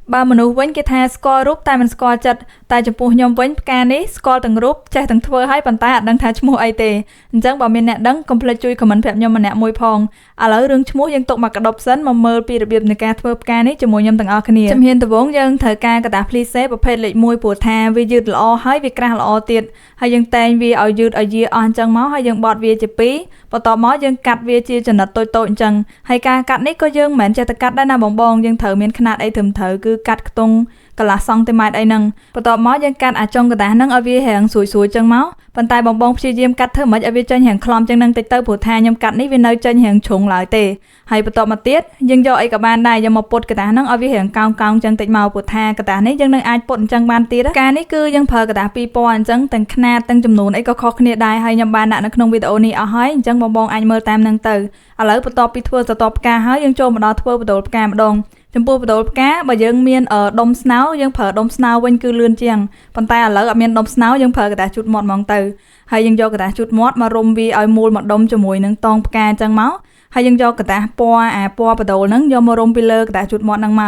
បើមនុស្សវិញគេថាស្គាល់រូបតែមិនស្គាល់ចិត្តតែចំពោះខ្ញុំវិញផ្កានេះស្គាល់ទាំងរូបចេះទាំងធ្វើឲ្យប៉ុន្តែអត់ដឹងថាឈ្មោះអីទេអញ្ចឹងបើមានអ្នកដឹងកុំភ្លេចជួយខមមិនប្រាប់ខ្ញុំម្នាក់មួយផងឥឡូវរឿងឈ្មោះយើងទុកមកកដប់សិនមកមើលពីរបៀបនៃការធ្វើផ្កានេះជាមួយខ្ញុំទាំងអស់គ្នាជំហានដំបូងយើងត្រូវការกระดาษ plissé ប្រភេទលេខ1ព្រោះថាវាយឺតល្អហើយវាក្រាស់ល្អទៀតហើយយើងតែងវាឲ្យយឺតឲ្យយាអស់អញ្ចឹងមកហើយយើងបត់វាជាពីរបន្ទាប់មកយើងកាត់វាជាចំណិតតូចៗអញ្ចឹងហើយការកាត់នេះក៏យើងមិនមែនចេះតែកាត់ដែរណាបងយើងត្រូវមានຂະຫນាតអីត្រឹមត្រូវគឺកាត់ខ្ទង់កន្លះសង់ទីម៉ែត្រអីហ្នឹងបន្ទាប់មកយើងកាត់អាចុងกระดาษហ្នឹងឲ្យវារាងស្រួយៗចឹងមកប៉ុន្តែបងព្យាយាមកាត់ធ្វើមិនឲ្យវាចេញរាងខ្លំចឹងហ្នឹងតិចទៅព្រោះថាខ្ញុំកាត់នេះវានៅចេញរាងជ្រុងឡើយទេហើយបន្ទាប់មកទៀតយើងយកអីក៏បានដែរយកមកពុតกระดาษហ្នឹងឲ្យវារាងកោងចឹងតិចមកព្រោះថាกระดาษនេះយើងនឹងអាចពុតអញ្ចឹងបានទៀតការនេះគឺយើងប្រើกระดาษពីរពណ៌អញ្ចឹងទាំងຂະຫນាតទាំងចំនួនអីក៏ខុសគ្នាដែរហើយខ្ញុំបានដាក់នៅក្នុងវីដេអូនេះអស់ហើយអញ្ចឹងបងអាចមើលតាមហ្នឹងទៅឥឡូវបន្ទាប់ពីធ្វើស្រទាប់ផ្កាហើយយើងចូលមកដល់ធ្វើបដូលផ្កាម្ដងចំពោះបដូលផ្កាបើយើងមានដុំស្នោយើងប្រើដុំស្នោវិញគឺលឿនជាងប៉ុន្តែឥឡូវអត់មានដុំស្នោយើងប្រើกระดาษជូតមាត់ហ្មងទៅហើយយើងយកกระดาษជូតមាត់មករុំវាឲ្យមូលមកដុំជាមួយនឹងតងផ្កាអញ្ចឹងមកហើយយើងយកกระดาษពណ៌បដូលហ្នឹងយកមករុំពីលើกระดาษជូតមាត់ហ្នឹងម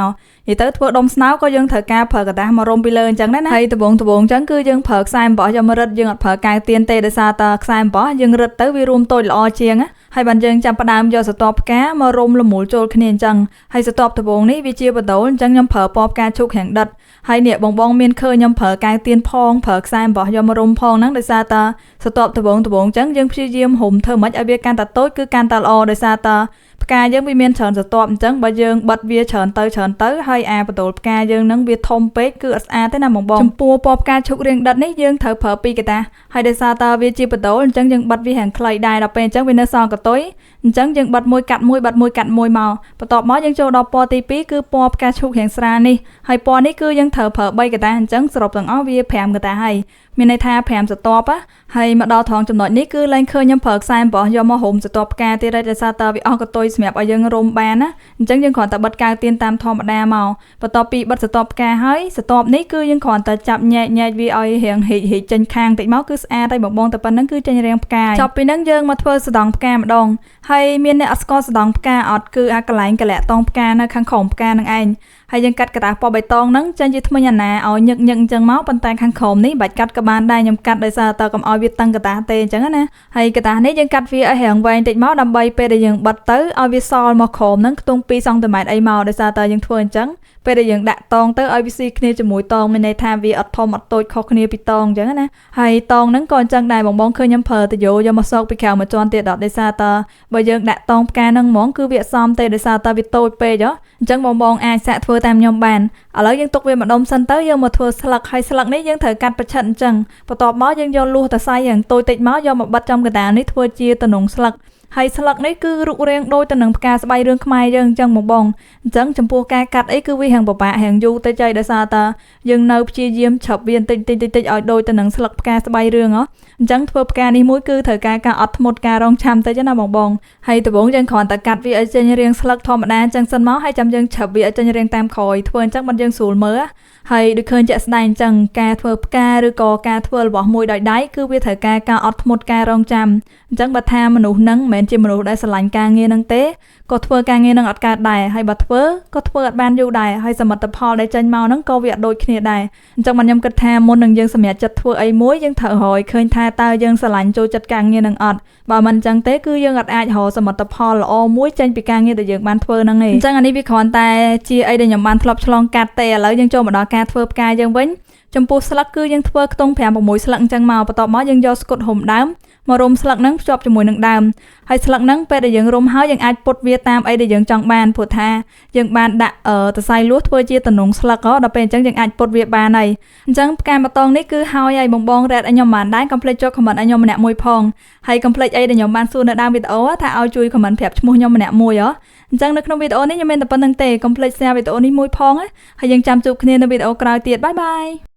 កនិយាយទៅធ្វើដុំស្នោក៏យើងត្រូវការប្រើกระดาษមករុំពីលើអញ្ចឹងដែរណាហើយដំបូងអញ្ចឹងគឺយើងប្រើខ្សែអំបោះយកមករឹតយើងអត់ប្រើកែវទៀនទេដោយសារតែខ្សែអំបោះយើងរឹតទៅវារួមតូចល្អជាងហើយបានយើងចាប់ផ្ដើមយកស្រទាប់ផ្កាមករុំលមូលចូលគ្នាអញ្ចឹងហើយស្រទាប់ដំបូងនេះវាជាបដូលអញ្ចឹងខ្ញុំប្រើពណ៌ផ្កាឈូករាងដិតហើយនេះបងមានឃើញខ្ញុំប្រើកែវទៀនផងប្រើខ្សែអំបោះយកមករុំផងហ្នឹងដោយសារតែស្រទាប់ដំបូងអញ្ចឹងយើងព្យាយាមរុំធ្វើម៉េចឲ្យវាកាន់តែតូចគឺកាន់តែល្អដោយសារតែផ្កាយើងវាមានច្រើនស្រទាប់អញ្ចឹងបើយើងបិទវាច្រើនទៅហើយបដូលផ្កាយើងនឹងវាធំពេកគឺអត់ស្អាតទេណាបងចំពោះពណ៌ផ្កាឈូករាងដិតនេះយើងត្រូវប្រើ2កតាហើយដោយសារតើវាជាបដូលអញ្ចឹងយើងបិទវារាងខ្លីដែរដល់ពេលអញ្ចឹងវានៅសល់កតុយអញ្ចឹងយើងបិទមួយកាត់មួយមកបន្ទាប់មកយើងចូលដល់ពណ៌ទី2គឺពណ៌ផ្កាឈូករាងស្រាលនេះហើយពណ៌នេះគឺយើងត្រូវប្រើ3កតាអញ្ចឹងសរុបទាំងអស់វា5កតាហើយមានន័យថា5ស្រទាប់ហើយមកដល់ត្រង់ចំណុចនេះគឺឡើងឃើញខ្ញុំប្រើខ្សែអំបោះយកមករុំស្រទាប់ផ្កាទៀតដោយសារតើវាអស់កតុយសម្រាប់ឲ្យយើងរុំបានណាអញ្ចឹងយើងគ្រាន់តែបិទកែវទៀនតាមធម្មតាមកបន្ទាប់ពីបិទស្រទាប់ផ្កាហើយស្រទាប់នេះគឺយើងគ្រាន់តែចាប់ញែកវាឲ្យរាងហិចចេញខាងតិចមកគឺស្អាតហើយបងតែប៉ុណ្្នឹងគឺចេញរាងផ្កាចប់ពីហ្នឹងយើងមកធ្វើសណ្ដងផ្កាម្ដងហើយមានអ្នកអត់ស្គាល់សណ្ដងផ្កាអត់គឺកន្លែងកលាក់តងផ្កានៅខាងក្រោមផ្កានឹងឯងហើយយើងកាត់กระดาษពណ៌បៃតងហ្នឹងចេញជាថ្មិញអាណាឲ្យញឹកអញ្ចឹងមកប៉ុន្តែខាងក្រោមនេះបាច់កាត់ក៏បានដែរខ្ញុំកាត់ដោយសារតើកុំឲ្យវាតឹងกระดาษទេអញ្ចឹងណាហើយកระดาษនេះយើងកាត់វាឲ្យរាងវែងតិចមកដើម្បីពេលដែលយើងបិទទៅឲ្យវាសល់មកក្រោមហ្នឹងខ្ទង់2សង់ទីម៉ែត្រអីមកដោយសារតើយើងធ្វើអញ្ចឹងពេលដែលយើងដាក់តងទៅឲ្យវាស៊ីគ្នាជាមួយតងមានន័យថាវាអត់ធំអត់តូចខុសគ្នាពីតងអញ្ចឹងណាហើយតងហ្នឹងក៏អញ្ចឹងដែរបងឃើញខ្ញុំប្រើតយោយកមកសោកពីក្រៅមួយជាន់ទៀតដោយសារតើបើយើងដាក់តងផ្កាហ្នឹងហ្មងគឺវាអត់សមទេដោយសារតើវាតូចពេកអញ្ចឹងបងអាចសាកធ្វើតាមខ្ញុំបានឥឡូវយើងទុកវាម្ដុំសិនទៅយកមកធ្វើស្លឹកហើយស្លឹកនេះយើងត្រូវកាត់ប្រឆិតអញ្ចឹងបន្ទាប់មកយើងយកលួសតសៃយ៉ាងតូចតិចមកយកមកបិទចំកណ្ដាលនេះធ្វើជាទនងស្លឹកហើយស្លឹកនេះគឺរូបរាងដូចទៅនឹងផ្កាស្បៃរឿងខ្មែរយើងអញ្ចឹងបងអញ្ចឹងចំពោះការកាត់អីគឺវារាងពិបាករាងយូរតិចហើយដោយសារតើយើងនៅព្យាយាមឆាប់វាបន្តិចឲ្យដូចទៅនឹងស្លឹកផ្កាស្បៃរឿងអញ្ចឹងធ្វើផ្កានេះមួយគឺត្រូវការអត់ធ្មត់ការរងចាំតិចណាបងហើយដំបូងយើងគ្រាន់តែកាត់វាឲ្យចេញរាងស្លឹកធម្មតាអញ្ចឹងសិនមកហើយចាំយើងឆាប់វាឲ្យចេញរាងតាមក្រោយធ្វើអញ្ចឹងមិនយើងស្រួលមើលហើយដូចឃើញជាក់ស្ដែងអញ្ចឹងការធ្វើផ្កាឬក៏ការធ្វើរបស់មួយដោយដៃគឺវាត្រូវការអត់ធ្មត់ការរងចាំអញ្ចឹងបើថាមនុស្សហ្នឹងមិនមែនជាមនុស្សដែលស្រឡាញ់ការងារហ្នឹងទេក៏ធ្វើការងារហ្នឹងអត់កើតដែរហើយបើធ្វើក៏ធ្វើអត់បានយូរដែរហើយសមិទ្ធផលដែលចេញមកហ្នឹងក៏វាអត់ដូចគ្នាដែរអញ្ចឹងខ្ញុំគិតថាមុននឹងយើងសម្រេចចិត្តធ្វើអីមួយយើងត្រូវរកឃើញថាតើយើងស្រឡាញ់ចូលចិត្តការងារហ្នឹងអត់បើមិនអញ្ចឹងទេគឺយើងអត់អាចរកសមិទ្ធផលល្អមួយចេញពីការងារដែលយើងបានធ្វើហ្នឹងទេអញ្ចឹងអានេះវាគ្រាន់តែជាអីដែលខ្ញុំបានធ្លាប់ឆ្លងកាត់ទេឥឡូវយើងចូលមកដល់ការធ្វើផ្កាយើងវិញចំពោះស្លឹកគឺយើងធ្វើខ្ទង់5 6ស្លឹកអញ្ចឹងមកបន្ទាប់មកយើងយកស្កុតរុំដើមមករុំស្លឹកហ្នឹងភ្ជាប់ជាមួយនឹងដើមហើយស្លឹកហ្នឹងពេលដែលយើងរុំហើយយើងអាចពុតវាតាមអីដែលយើងចង់បានព្រោះថាយើងបានដាក់តសៃលួសធ្វើជាតំណងស្លឹកដល់ពេលអញ្ចឹងយើងអាចពុតវាបានហើយអញ្ចឹងផ្កាបតងនេះគឺហើយបងរ៉េតឲ្យខ្ញុំបានដែរកុំភ្លេចចុចខមមិនឲ្យខ្ញុំម្នាក់មួយផងហើយកុំភ្លេចអីដែលខ្ញុំបានសួរនៅដើមវីដេអូថាឲ្យជួយខមមិនប្រាប់ឈ្មោះខ្ញុំម្នាក់មួយអញ្ចឹងនៅក្នុងវីដេអូនេះខ្ញុំមានតែប៉ុណ្្នឹងទេកុំភ្លេច share វីដេអូនេះមួយផងហើយយើងចាំជួបគ្នានៅវីដេអូក្រោយទៀតបាយ